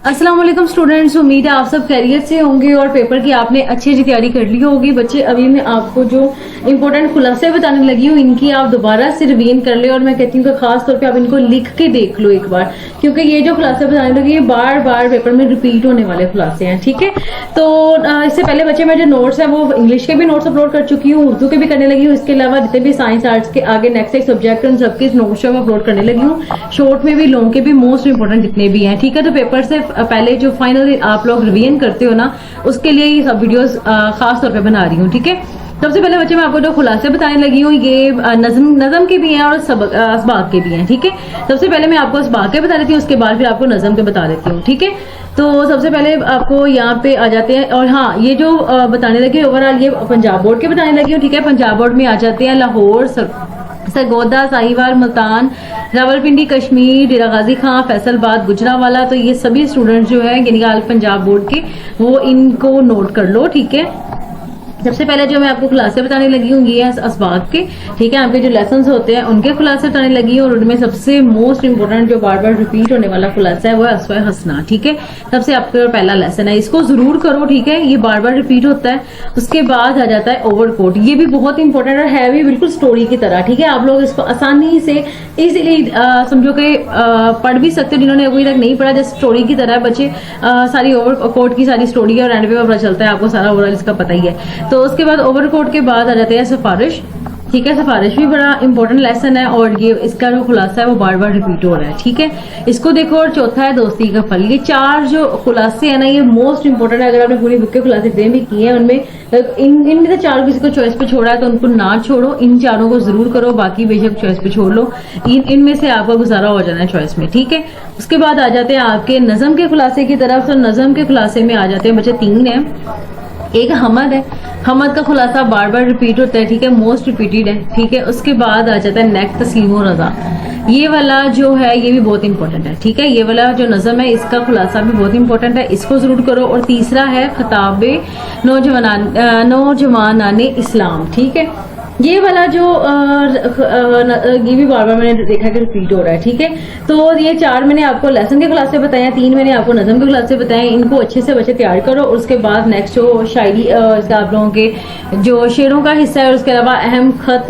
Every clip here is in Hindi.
अस्सलाम वालेकुम स्टूडेंट्स, उम्मीद है आप सब खैरियत से होंगे और पेपर की आपने अच्छी अच्छी तैयारी कर ली होगी। बच्चे अभी मैं आपको जो इंपॉर्टेंट खुलासे बताने लगी हूँ इनकी आप दोबारा से रिवीजन कर ले और मैं कहती हूँ कि खास तौर पे आप इनको लिख के देख लो एक बार, क्योंकि ये जो खुलासे बताने लगी ये बार बार पेपर में रिपीट होने वाले खुलासे हैं। ठीक है, तो इससे पहले बच्चे मैं जो नोट्स है वो इंग्लिश के भी नोट्स अपलोड कर चुकी हूँ, उर्दू के भी करने लगी हूँ। इसके अलावा जितने भी साइंस आर्ट्स के आगे नेक्स्ट एक सब्जेक्ट उन सबके नोट्स मैं अपलोड करने लगी हूँ, शॉर्ट में भी लॉन्ग के भी, मोस्ट इंपॉर्टेंट जितने भी हैं। ठीक है, तो पेपर से पहले जो फाइनल आप लोग रिवीजन करते हो ना, उसके लिए ये सब वीडियोस खास तौर पे बना रही हूँ। ठीक है, सबसे पहले बच्चे मैं आपको जो खुलासे बताने लगी हूँ ये नज़म के भी हैं और असबाक के भी हैं। ठीक है, सबसे पहले मैं आपको असबाक के बता देती हूँ, उसके बाद फिर आपको नज़म के बता देती हूँ। ठीक है, तो सबसे पहले आपको यहाँ पे आ जाते हैं। और हाँ, ये जो बताने लगी ओवरऑल ये पंजाब बोर्ड के बताने लगी हूँ। ठीक है, पंजाब बोर्ड में आ जाते हैं लाहौर, सरगोदा, साहिवाल, मुल्तान, रावलपिंडी, कश्मीर, डेरा गाजी खां, फैसलाबाद, गुजरांवाला। तो ये सभी स्टूडेंट्स जो है यानी पंजाब बोर्ड के, वो इनको नोट कर लो। ठीक है, सबसे पहले जो मैं आपको खुलासे बताने लगी हूँ ये है असबाक के। ठीक है, आपके जो लेसन्स होते हैं उनके खुलासे बताने लगी हूँ और उनमें सबसे मोस्ट इंपोर्टेंट जो बार बार रिपीट होने वाला खुलासा है वो है अस्वाए हसना। ठीक है, सबसे आपका पहला लेसन है, इसको जरूर करो। ठीक है, ये बार बार रिपीट होता है। उसके बाद आ जाता है ओवरकोट, ये भी बहुत इंपॉर्टेंट और है भी बिल्कुल स्टोरी की तरह। ठीक है, आप लोग इसको आसानी से इजीली समझो कि पढ़ भी सकते हो जिन्होंने अभी तक नहीं पढ़ा, जैसे स्टोरी की तरह बच्चे सारी ओवरकोट की सारी स्टोरी है और एंड पे पता चलता है आपको सारा ओवरऑल इसका पता ही है। तो उसके बाद ओवरकोट के बाद आ जाते हैं सिफारिश। ठीक है, सिफारिश भी बड़ा इंपॉर्टेंट लेसन है और ये इसका जो खुलासा है वो बार बार रिपीट हो रहा है। ठीक है, इसको देखो। और चौथा है दोस्ती का फल। ये चार जो खुलासे है ना ये मोस्ट इंपॉर्टेंट है। अगर आपने पूरी बुक के खुलासे जितने भी किए हैं उनमें इनमें से चार किसी को चॉइस पे छोड़ा है तो उनको ना छोड़ो, इन चारों को जरूर करो, बाकी बेशक चॉइस पे छोड़ लो। इनमें से आपका गुजारा हो जाना है चॉइस में। ठीक है, उसके बाद आ जाते हैं आपके नज़म के खुलासे की तरफ। तो नज़म के खुलासे में आ जाते हैं बच्चे तीन है। एक हमद है, हमद का खुलासा बार बार रिपीट होता है। ठीक है, मोस्ट रिपीटेड है। ठीक है, उसके बाद आ जाता है नेक तस्लीम और रजा। ये वाला जो है ये भी बहुत इंपॉर्टेंट है। ठीक है, ये वाला जो नज़म है इसका खुलासा भी बहुत इंपॉर्टेंट है, इसको जरूर करो। और तीसरा है खिताबे नौजवानाने इस्लाम। ठीक है, ये वाला जो ये भी बार बार मैंने देखा कि रिपीट हो रहा है। ठीक है, तो ये चार मैंने आपको लेसन के खुलासे बताए हैं, तीन मैंने आपको नज़म के खुलासे बताए हैं। इनको अच्छे से बच्चे तैयार करो। और उसके बाद नेक्स्ट जो शायरी आप लोगों के जो शेरों का हिस्सा है, उसके अलावा अहम खत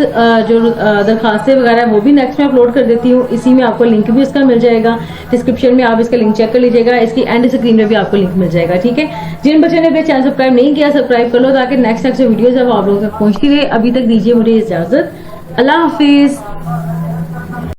जो दरखास्तें वगैरह वो भी नेक्स्ट में अपलोड कर देती हूँ। इसी में आपको लिंक भी इसका मिल जाएगा, डिस्क्रिप्शन में आप इसका लिंक चेक कर लीजिएगा, इसकी एंड स्क्रीन में भी आपको लिंक मिल जाएगा। ठीक है, जिन बच्चों ने अपने चैनल सब्सक्राइब नहीं किया सब्सक्राइब कर लो ताकि नेक्स्ट वीडियोज आप लोगों तक पहुंचती रहे। अभी तक दीजिए मुझे इजाजत, अल्लाह हाफिज।